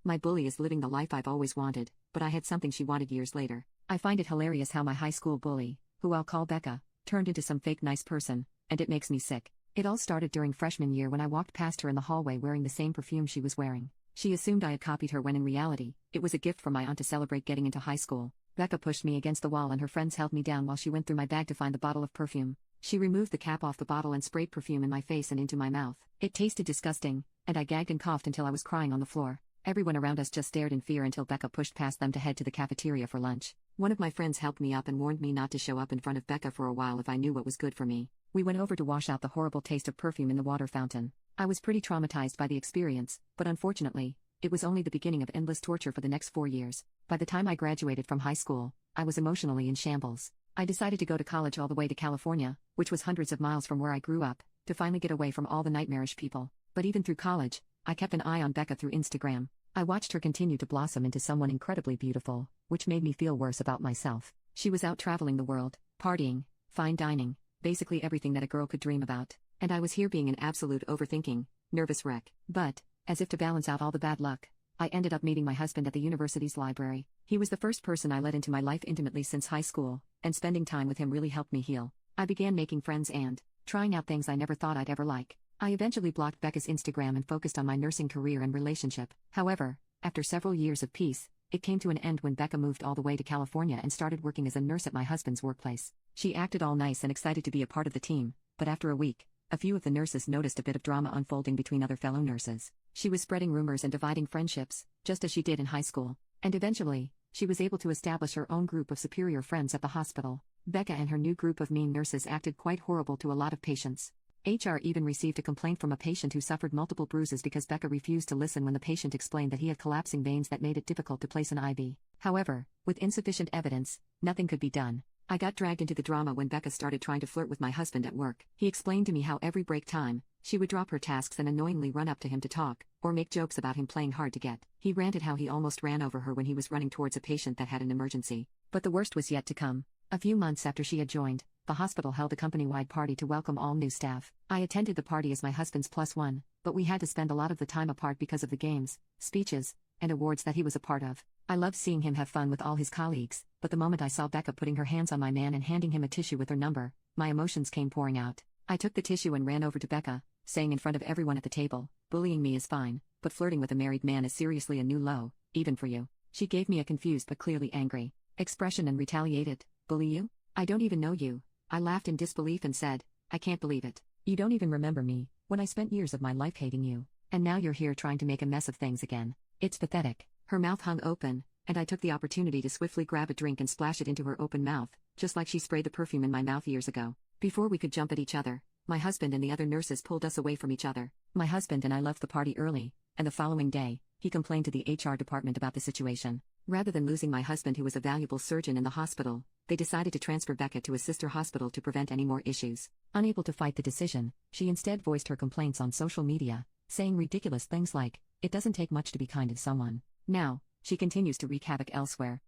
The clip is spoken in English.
My bully is living the life I've always wanted, but I had something she wanted years later. I find it hilarious how my high school bully, who I'll call Becca, turned into some fake nice person, and it makes me sick. It all started during freshman year when I walked past her in the hallway wearing the same perfume she was wearing. She assumed I had copied her when in reality, it was a gift from my aunt to celebrate getting into high school. Becca pushed me against the wall and her friends held me down while she went through my bag to find the bottle of perfume. She removed the cap off the bottle and sprayed perfume in my face and into my mouth. It tasted disgusting, and I gagged and coughed until I was crying on the floor. Everyone around us just stared in fear until Becca pushed past them to head to the cafeteria for lunch. One of my friends helped me up and warned me not to show up in front of Becca for a while if I knew what was good for me. We went over to wash out the horrible taste of perfume in the water fountain. I was pretty traumatized by the experience, but unfortunately, it was only the beginning of endless torture for the next 4 years. By the time I graduated from high school, I was emotionally in shambles. I decided to go to college all the way to California, which was hundreds of miles from where I grew up, to finally get away from all the nightmarish people. But even through college, I kept an eye on Becca through Instagram. I watched her continue to blossom into someone incredibly beautiful, which made me feel worse about myself. She was out traveling the world, partying, fine dining, basically everything that a girl could dream about. And I was here being an absolute overthinking, nervous wreck. But, as if to balance out all the bad luck, I ended up meeting my husband at the university's library. He was the first person I let into my life intimately since high school, and spending time with him really helped me heal. I began making friends and trying out things I never thought I'd ever like. I eventually blocked Becca's Instagram and focused on my nursing career and relationship. However, after several years of peace, it came to an end when Becca moved all the way to California and started working as a nurse at my husband's workplace. She acted all nice and excited to be a part of the team, but after a week, a few of the nurses noticed a bit of drama unfolding between other fellow nurses. She was spreading rumors and dividing friendships, just as she did in high school. And eventually, she was able to establish her own group of superior friends at the hospital. Becca and her new group of mean nurses acted quite horrible to a lot of patients. HR even received a complaint from a patient who suffered multiple bruises because Becca refused to listen when the patient explained that he had collapsing veins that made it difficult to place an IV. However, with insufficient evidence, nothing could be done. I got dragged into the drama when Becca started trying to flirt with my husband at work. He explained to me how every break time, she would drop her tasks and annoyingly run up to him to talk, or make jokes about him playing hard to get. He ranted how he almost ran over her when he was running towards a patient that had an emergency. But the worst was yet to come. A few months after she had joined, the hospital held a company-wide party to welcome all new staff. I attended the party as my husband's +1, but we had to spend a lot of the time apart because of the games, speeches, and awards that he was a part of. I loved seeing him have fun with all his colleagues, but the moment I saw Becca putting her hands on my man and handing him a tissue with her number, my emotions came pouring out. I took the tissue and ran over to Becca, saying in front of everyone at the table, "Bullying me is fine, but flirting with a married man is seriously a new low, even for you." She gave me a confused but clearly angry expression and retaliated, "Bully you? I don't even know you." I laughed in disbelief and said, "I can't believe it. You don't even remember me, when I spent years of my life hating you, and now you're here trying to make a mess of things again. It's pathetic." Her mouth hung open, and I took the opportunity to swiftly grab a drink and splash it into her open mouth, just like she sprayed the perfume in my mouth years ago. Before we could jump at each other, my husband and the other nurses pulled us away from each other. My husband and I left the party early, and the following day, he complained to the HR department about the situation. Rather than losing my husband, who was a valuable surgeon in the hospital, they decided to transfer Becca to a sister hospital to prevent any more issues. Unable to fight the decision, she instead voiced her complaints on social media, saying ridiculous things like, "It doesn't take much to be kind to someone." Now, she continues to wreak havoc elsewhere.